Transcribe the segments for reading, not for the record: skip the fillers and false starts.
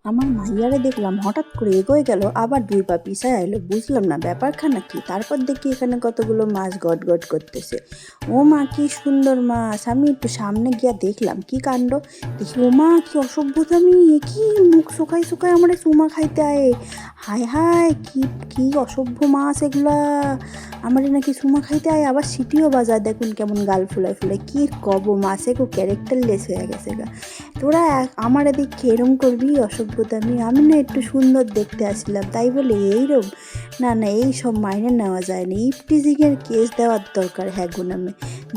আমার মাইয়ারে দেখলাম হঠাৎ করে এগোয় গেল, আবার 2 পা পিছায় আইলো। বুঝলাম না ব্যাপারখানা কি। তারপর দেখি এখানে কতগুলো মাছ গট গট করতেছে। ও মা, কি সুন্দর মাছ! আমি একটু সামনে গিয়া দেখলাম কি কাণ্ড। দেখি ও মা, কি অসভ্যতামি! এ কি মুখ শুকাই শুকাই আমার চুমা খাইতে আয়! হায় হায়, কি কি অসভ্য মাছ এগুলা! আমারে নাকি চুমা খাইতে আয়, আবার সিটিও বাজায়। দেখুন কেমন গাল ফুলাই ফুলাই! কি কব, মাছে খুব ক্যারেক্টারলেস হয়ে গেছে গা। তোরা আমার এদিকে এরম করবি অসভ্যতামি! আমি না একটু সুন্দর দেখতে আসছিলাম, তাই বলে এইরম? না না, এই সব মাইনে নেওয়া যায় না। ইফটিজিংয়ের কেস দেওয়ার দরকার হ্যাঁ গো নামে।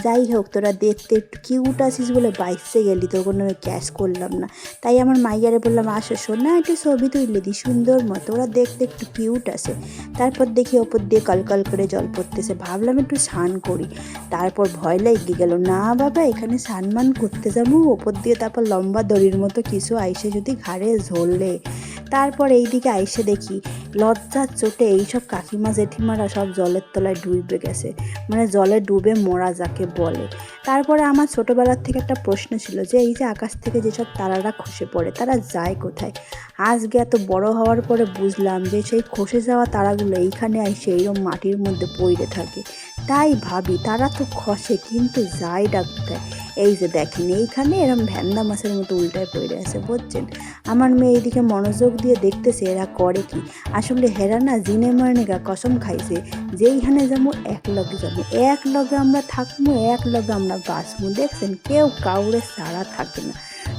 যাই হোক, তোরা দেখতে একটু কিউট আছিস বলে বাইসে গেলি, তোর কোনো ক্যাশ করলাম না। তাই আমার মাইয়ারে বললাম, আসো শোনা, একটু ছবি তুললে দি সুন্দর মতো, ওরা দেখতে একটু কিউট আছে। তারপর দেখি ওপর দিয়ে কলকল করে জল পড়তেছে, ভাবলাম একটু স্নান করি। তারপর ভয় লেগে গেল, না বাবা, এখানে স্নান করতে যাবো ওপর দিয়ে, তারপর লম্বা দড়ির মতো কিছু আইসে যদি ঘাড়ে ঝরলে। তারপর এইদিকে আইসে দেখি লজ্জার চোটে এইসব কাকিমা জেঠিমারা সব জলের তলায় ডুবে গেছে, মানে জলে ডুবে মরা যাকে বলে। তারপরে আমার ছোটোবেলার থেকে একটা প্রশ্ন ছিল যে এই যে আকাশ থেকে যেসব তারারা খসে পড়ে, তারা যায় কোথায়? আজকে এত বড় হওয়ার পরে বুঝলাম যে সেই খসে যাওয়া তারাগুলো এইখানে আইসে এইরকম মাটির মধ্যে পড়ে থাকে। তাই ভাবি, তারা তো খসে কিন্তু যায় ডাকতে। এই যে দেখেন, এইখানে এরম ভ্যান্দা মাছের মতো উল্টায় পড়ে আছে, বুঝছেন? আমার মেয়ে এইদিকে মনোযোগ দিয়ে দেখতেছে এরা করে কি। আসলে হেরা না জিনে মরণেগা কসম খাইছে, যেইখানে যাবো এক লগে যাবো, এক লগে আমরা থাকবো, এক লগে আমরা বাঁচবো। দেখছেন, কেউ কাউরে ছাড়া থাকে না,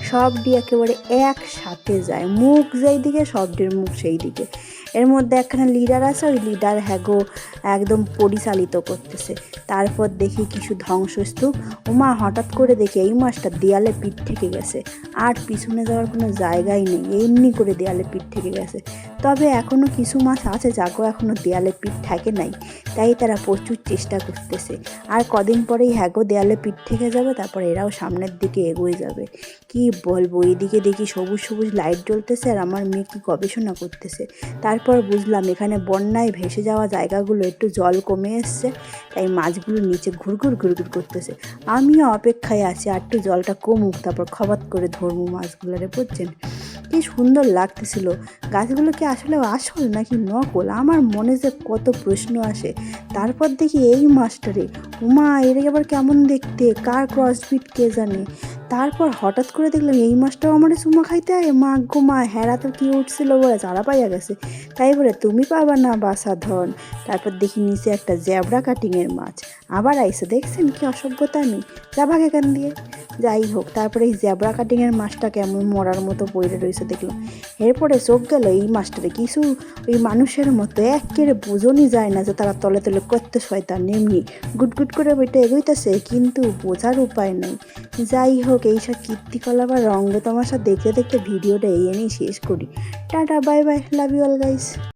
সবটি একেবারে একসাথে যায়। মুখ যেই দিকে, সবটির মুখ সেই দিকে। এর মধ্যে একখানা লিডার আছে, ওই লিডার হ্যাগো একদম পরিচালিত করতেছে। তারপর দেখি কিছু ধ্বংসস্তূপ। ওমা, হঠাৎ করে দেখি এই মাছটা দেয়ালে পিঠ থেকে গেছে, আর পিছনে যাওয়ার কোনো জায়গাই নেই, এমনি করে দেয়ালে পিঠ থেকে গেছে। তবে এখনও কিছু মাছ আছে যাগো এখনও দেয়ালে পিঠ থাকে নাই, তাই তারা প্রচুর চেষ্টা করতেছে। আর কদিন পরেই হ্যাগো দেয়ালে পিঠ থেকে যাবে, তারপর এরাও সামনের দিকে এগোয়ে যাবে। কি বলবো, এদিকে দেখি সবুজ সবুজ লাইট জ্বলতেছে, আর আমার মেয়ে কি গবেষণা করতেছে। তারপর বুঝলাম এখানে বন্যায় ভেসে যাওয়া জায়গাগুলো একটু জল কমে এসছে, তাই মাছগুলো নিচে ঘুরঘুর ঘুরঘুর করতেছে। আমিও অপেক্ষায় আছি আর একটু জলটা কমুক, তারপর খবাত করে ধরবো মাছগুলোরে, বুঝছেন? কি সুন্দর লাগতেছিল। গাছগুলো কি আসলে আসল নাকি নকল, আমার মনে যে কত প্রশ্ন আসে। তারপর দেখি এই মাছটারে, উমা, এর আবার কেমন দেখতে, কার ক্রসবিট কে জানে। তারপর হঠাৎ করে দেখলাম এই মাছটাও আমার চুমা খাইতে আয়। মা গো মা, হেরা তো কি উঠছিল বলে যারা পাইয়া গেছে, তাই বলে তুমি পাবা না বাসা ধন। তারপর দেখি নিচে একটা জ্যাবরা কাটিংয়ের মাছ আবার আইসে। দেখছেন কি অসভ্যতা! আমি যাবাক এখান দিয়ে। যাই হোক, তারপরে এই জ্যাবরা কাটিংয়ের মাছটা কেমন মরার মতো পড়ে রয়েছে দেখলাম। এরপরে চোখ গেল এই মাছটারে কিছু ওই মানুষের মতো একেবারে বোঝনই যায় না যে তারা তলে তলে করতে শয়তান, এমনি গুটগুট করে বইটা এগোইতেছে, কিন্তু বোঝার উপায় নেই। যাই হোক, এইসব কীর্তিকলাপ আর রঙ্গ তামাশা দেখতে দেখতে ভিডিওটা এই এনেই শেষ করি। Tata, bye bye, love you all guys.